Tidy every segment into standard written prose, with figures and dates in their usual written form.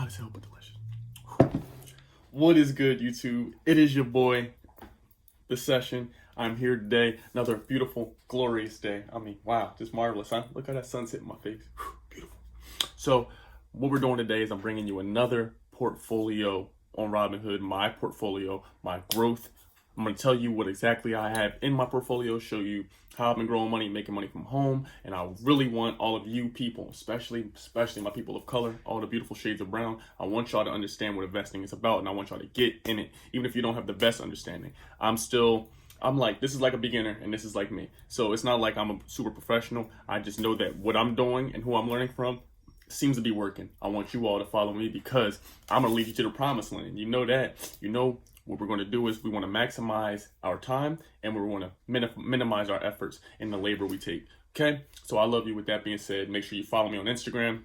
hot as hell, but delicious. What is good, YouTube? It is your boy, The Session. I'm here today. Another beautiful, glorious day. I mean, wow, just marvelous, huh? Look how that sun's hitting my face. Beautiful. So, what we're doing today is I'm bringing you another portfolio on Robinhood, my portfolio, my growth. I'm going to tell you what exactly I have in my portfolio, show you how I've been growing money, making money from home. And I really want all of you people, especially my people of color, all the beautiful shades of brown. I want y'all to understand what investing is about, and I want y'all to get in it, even if you don't have the best understanding. I'm like, this is like a beginner and this is like me. So it's not like I'm a super professional. I just know that what I'm doing and who I'm learning from seems to be working. I want you all to follow me because I'm going to lead you to the promised land. You know that. You know what we're going to do is we want to maximize our time and we want to minimize our efforts in the labor we take. Okay? So I love you. With that being said, make sure you follow me on Instagram.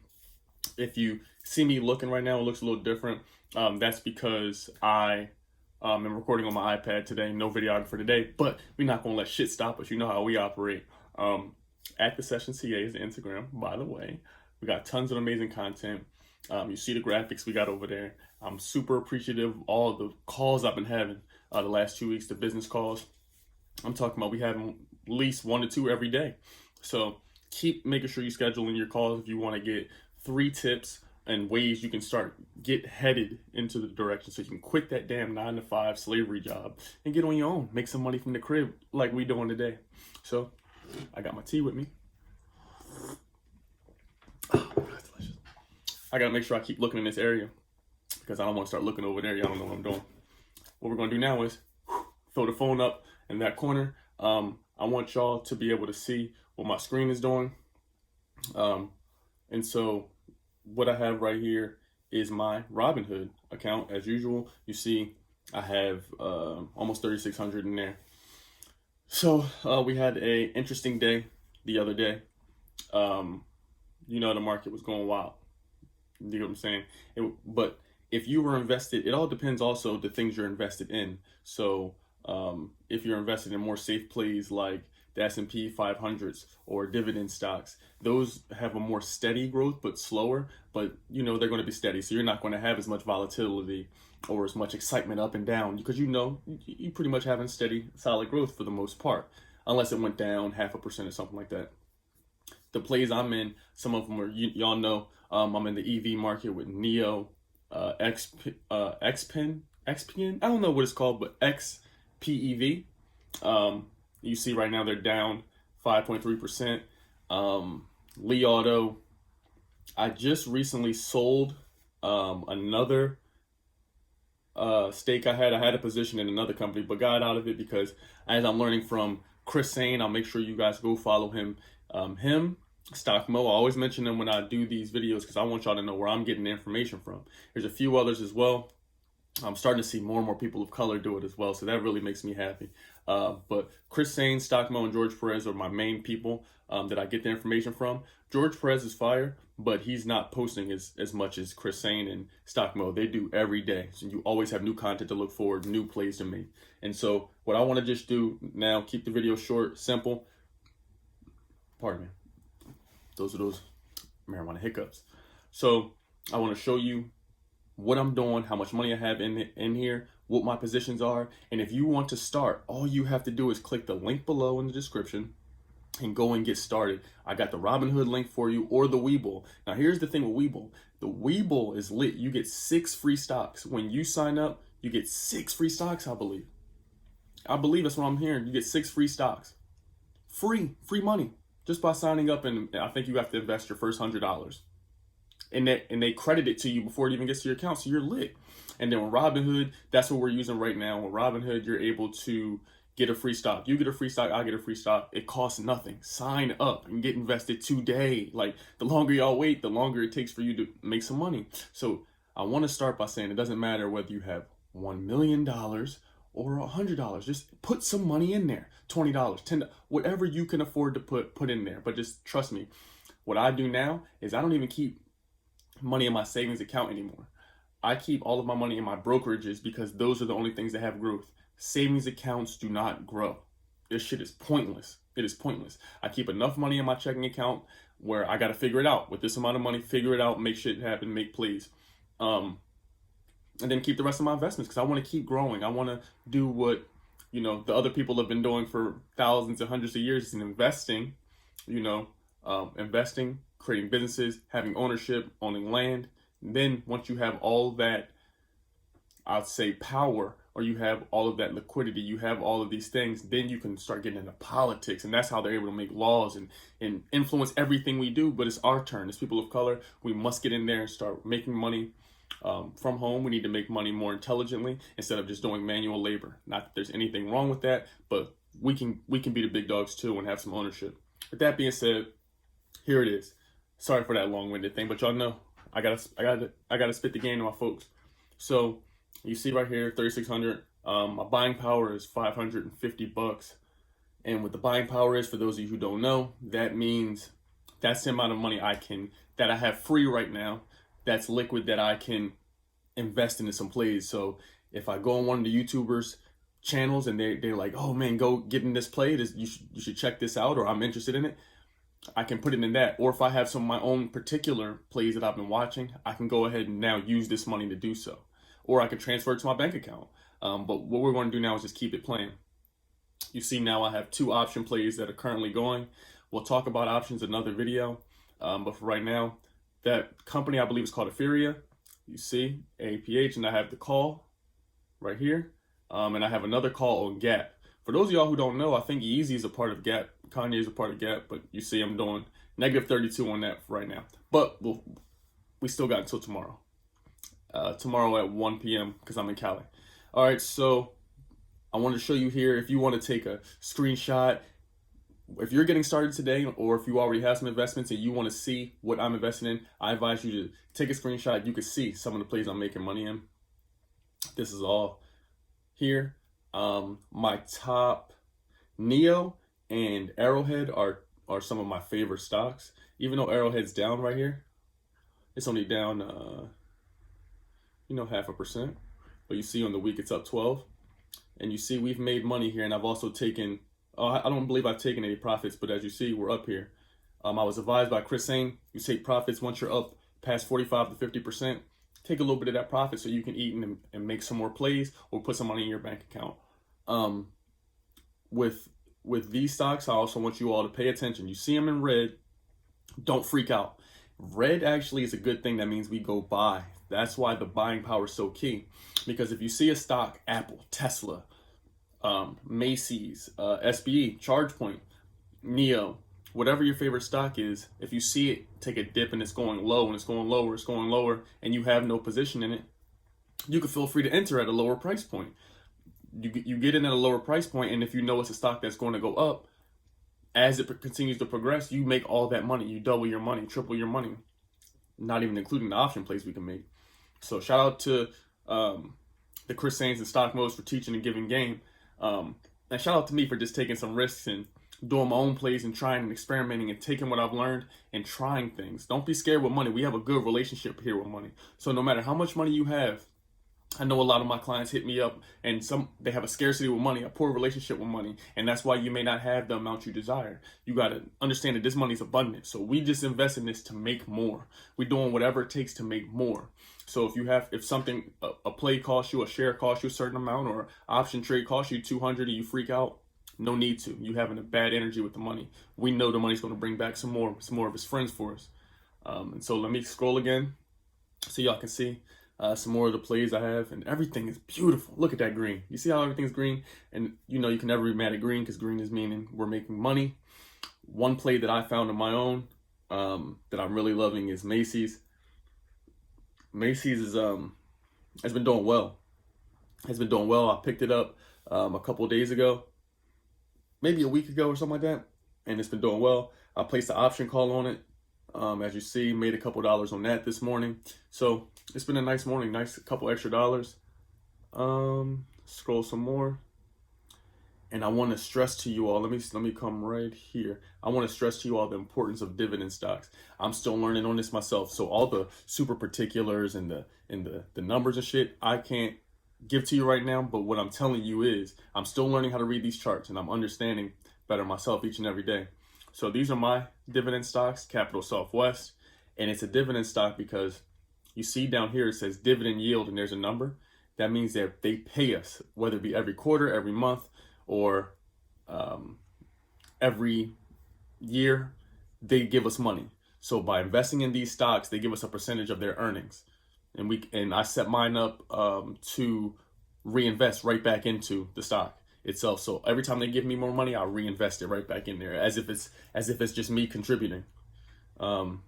If you see me looking right now, it looks a little different. That's because I am recording on my iPad today. No videographer today, but we're not going to let shit stop us. You know how we operate. At The Session CA is the Instagram, by the way. We got tons of amazing content. You see the graphics we got over there. I'm super appreciative of all of the calls I've been having the last 2 weeks, the business calls. I'm talking about we have at least 1 to 2 every day. So keep making sure you schedule in your calls if you want to get 3 tips and ways you can get headed into the direction so you can quit that damn 9-to-5 slavery job and get on your own, make some money from the crib like we doing today. So I got my tea with me. Oh, that's delicious. I gotta make sure I keep looking in this area because I don't want to start looking over there. Y'all don't know what I'm doing. What we're gonna do now is throw the phone up in that corner. I want y'all to be able to see what my screen is doing. And so what I have right here is my Robinhood account. As usual, you see I have almost 3,600 in there. So we had a interesting day the other day. You know, the market was going wild. You know what I'm saying? But if you were invested, it all depends also the things you're invested in. So if you're invested in more safe plays like the S&P 500s or dividend stocks, those have a more steady growth but slower, but you know they're going to be steady. So you're not going to have as much volatility or as much excitement up and down because you know you pretty much having steady, solid growth for the most part, unless it went down 0.5% or something like that. The plays I'm in, some of them are, y'all know, I'm in the EV market with NEO, XPEN, I don't know what it's called, but XPEV. You see right now they're down 5.3%. Li Auto, I just recently sold another stake I had a position in another company, but got out of it because as I'm learning from 𝙎𝙤𝙬, I'll make sure you guys go follow him. 𝙎𝙤𝙬, I always mention them when I do these videos because I want y'all to know where I'm getting the information from. There's a few others as well. I'm starting to see more and more people of color do it as well, so that really makes me happy. But 𝙎𝙤𝙬, 𝙎𝙤𝙬, and George Perez are my main people that I get the information from. George Perez is fire, but he's not posting as much as 𝙎𝙤𝙬 and 𝙎𝙤𝙬. They do every day, so you always have new content to look forward, new plays to make. And so what I want to just do now, keep the video short, simple. Pardon me. Those are those marijuana hiccups. So I want to show you what I'm doing, how much money I have in here, what my positions are. And if you want to start, all you have to do is click the link below in the description and go and get started. I got the Robinhood link for you or the WeBull. Now here's the thing with WeBull. The WeBull is lit. You get 6 free stocks. When you sign up, you get 6 free stocks, I believe. I believe that's what I'm hearing. You get 6 free stocks. Free money. Just by signing up, and I think you have to invest your first $100. And they credit it to you before it even gets to your account, so you're lit. And then with Robinhood, that's what we're using right now. With Robinhood, you're able to get a free stock. You get a free stock, I get a free stock. It costs nothing. Sign up and get invested today. Like, the longer y'all wait, the longer it takes for you to make some money. So I want to start by saying it doesn't matter whether you have $1 million or $100. Just put some money in there. $20, $10, whatever you can afford to put in there. But just trust me, what I do now is I don't even keep money in my savings account anymore. I keep all of my money in my brokerages because those are the only things that have growth. Savings accounts do not grow. This shit is pointless. It is pointless. I keep enough money in my checking account where I got to figure it out. With this amount of money, figure it out, make shit happen, make plays. And then keep the rest of my investments because I want to keep growing. I want to do what, the other people have been doing for thousands and hundreds of years in investing, investing, creating businesses, having ownership, owning land. And then once you have all that, I'd say power, or you have all of that liquidity, you have all of these things, then you can start getting into politics. And that's how they're able to make laws and influence everything we do. But it's our turn. As people of color, we must get in there and start making money from home. We need to make money more intelligently instead of just doing manual labor. Not that there's anything wrong with that, but we can be the big dogs too and have some ownership. With that being said, here it is. Sorry for that long-winded thing, but y'all know I gotta spit the game to my folks. So you see right here, 3,600. My buying power is $550. And what the buying power is, for those of you who don't know, that means that's the amount of money that I have free right now. That's liquid that I can invest into some plays. So if I go on one of the YouTubers' channels and they're like, oh man, go get in this play, you should check this out, or I'm interested in it, I can put it in that. Or if I have some of my own particular plays that I've been watching, I can go ahead and now use this money to do so. Or I can transfer it to my bank account. But what we're going to do now is just keep it playing. You see now I have 2 option plays that are currently going. We'll talk about options in another video. But for right now, that company I believe is called 𝙎𝙬𝙬. You see, APH, and I have the call right here. And I have another call on Gap. For those of y'all who don't know, I think Yeezy is a part of Gap. Kanye is a part of Gap, but you see I'm doing -32 on that right now. But we still got until tomorrow. Tomorrow at 1 p.m. because I'm in Cali. All right, so I want to show you here, if you want to take a screenshot, if you're getting started today, or if you already have some investments and you want to see what I'm investing in, I advise you to take a screenshot. You can see some of the plays I'm making money in. This is all here. My top NEO and Arrowhead are some of my favorite stocks. Even though Arrowhead's down right here, it's only down 0.5%, but you see on the week it's up 12, and you see we've made money here. And I've also taken, I don't believe I've taken any profits, but as you see, we're up here. I was advised by Chris saying you take profits once you're up past 45 to 50%. Take a little bit of that profit so you can eat and make some more plays or put some money in your bank account. With these stocks, I also want you all to pay attention. You see them in red, don't freak out. Red actually is a good thing. That means we go buy. That's why the buying power is so key. Because if you see a stock, Apple, Tesla, Macy's, SBE, ChargePoint, NEO, whatever your favorite stock is, if you see it take a dip and it's going low and it's going lower, it's going lower, and you have no position in it, you can feel free to enter at a lower price point. You get in at a lower price point, and if you know it's a stock that's going to go up, as it continues to progress, you make all that money. You double your money, triple your money, not even including the option plays we can make. So shout out to the Chris Saints and Stock Modes for teaching and giving game. And shout out to me for just taking some risks and doing my own plays and trying and experimenting and taking what I've learned and trying things. Don't be scared with money. We have a good relationship here with money. So no matter how much money you have, I know a lot of my clients hit me up and they have a scarcity with money, a poor relationship with money. And that's why you may not have the amount you desire. You got to understand that this money is abundant. So we just invest in this to make more. We're doing whatever it takes to make more. So if something, a play costs you, a share costs you a certain amount, or option trade costs you 200 and you freak out, no need to. You having a bad energy with the money. We know the money's going to bring back some more of his friends for us. And so let me scroll again so y'all can see some more of the plays I have, and everything is beautiful. Look at that green. You see how everything's green? And you know you can never be mad at green because green is meaning we're making money. One play that I found on my own that I'm really loving is Macy's. Macy's has been doing well. I picked it up a couple of days ago, maybe a week ago or something like that, and it's been doing well. I placed an option call on it. As you see, made a couple dollars on that this morning. So it's been a nice morning, nice couple extra dollars. Scroll some more. And I want to stress to you all, let me come right here. I want to stress to you all the importance of dividend stocks. I'm still learning on this myself. So all the super particulars and the numbers and shit, I can't give to you right now. But what I'm telling you is I'm still learning how to read these charts, and I'm understanding better myself each and every day. So these are my dividend stocks, Capital Southwest, and it's a dividend stock because you see down here it says dividend yield and there's a number. That means that they pay us, whether it be every quarter, every month, or every year, they give us money. So by investing in these stocks, they give us a percentage of their earnings. And I set mine up to reinvest right back into the stock itself. So every time they give me more money, I'll reinvest it right back in there, as if it's just me contributing. And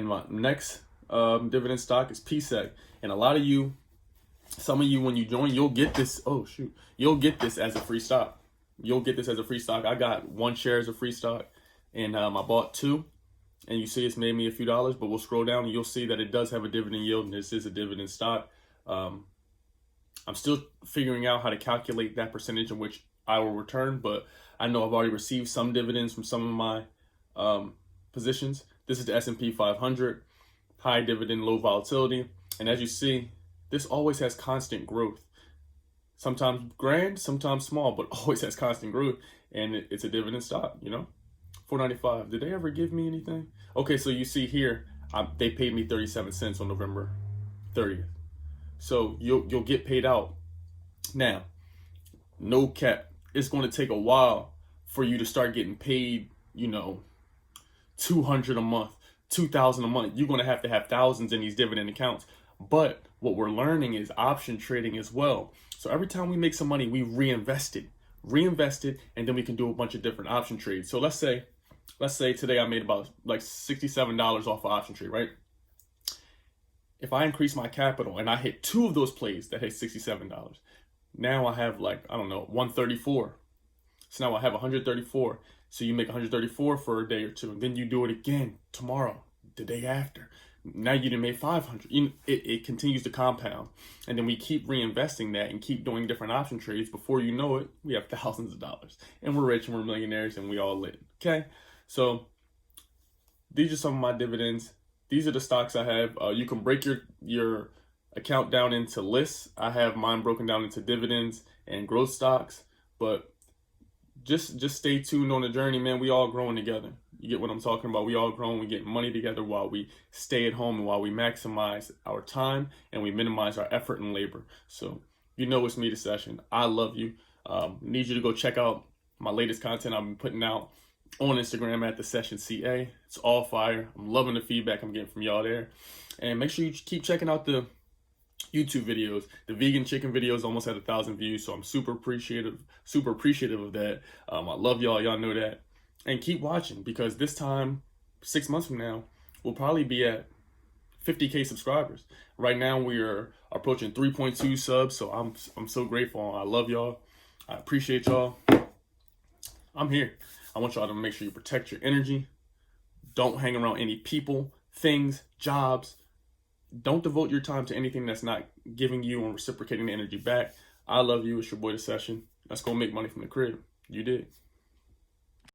my next dividend stock is 𝙎𝙬𝙬. And a lot of you, some of you, when you join, you'll get this. Oh shoot, you'll get this as a free stock. You'll get this as a free stock. I got 1 share as a free stock, and I bought 2. And you see it's made me a few dollars, but we'll scroll down and you'll see that it does have a dividend yield, and this is a dividend stock. I'm still figuring out how to calculate that percentage in which I will return, but I know I've already received some dividends from some of my positions. This is the S&P 500, high dividend, low volatility. And as you see, this always has constant growth. Sometimes grand, sometimes small, but always has constant growth. And it's a dividend stock, you know. $4.95. Did they ever give me anything? Okay, so you see here, they paid me 37 cents on November 30th. So you'll get paid out. Now, no cap. It's going to take a while for you to start getting paid, you know, $200 a month, $2,000 a month. You're going to have thousands in these dividend accounts. But what we're learning is option trading as well. So every time we make some money, we reinvest it, and then we can do a bunch of different option trades. So let's say today I made about like $67 off of option trade, right? If I increase my capital and I hit 2 of those plays that hit $67, now I have like, I don't know, 134. So now I have 134. So you make 134 for a day or 2, and then you do it again tomorrow, the day after. Now you done made 500. It continues to compound, and then we keep reinvesting that and keep doing different option trades. Before you know it, we have thousands of dollars, and we're rich and we're millionaires, and we all lit. Okay, so these are some of my dividends. These are the stocks I have. You can break your account down into lists. I have mine broken down into dividends and growth stocks, but just stay tuned on the journey, man. We all growing together. You get what I'm talking about? We all growing. We get money together while we stay at home and while we maximize our time and we minimize our effort and labor. So you know it's me, the Session. I love you. Need you to go check out my latest content I've been putting out on Instagram at the Session CA. It's all fire. I'm loving the feedback I'm getting from y'all there. And make sure you keep checking out the YouTube videos. The vegan chicken videos almost had 1,000 views, so I'm super appreciative of that. I love y'all. Y'all know that. And keep watching, because this time, 6 months from now, we'll probably be at 50K subscribers. Right now, we are approaching 3.2 subs, so I'm so grateful. I love y'all. I appreciate y'all. I'm here. I want y'all to make sure you protect your energy. Don't hang around any people, things, jobs. Don't devote your time to anything that's not giving you and reciprocating the energy back. I love you. It's your boy, The Session. Let's go make money from the crib. You did.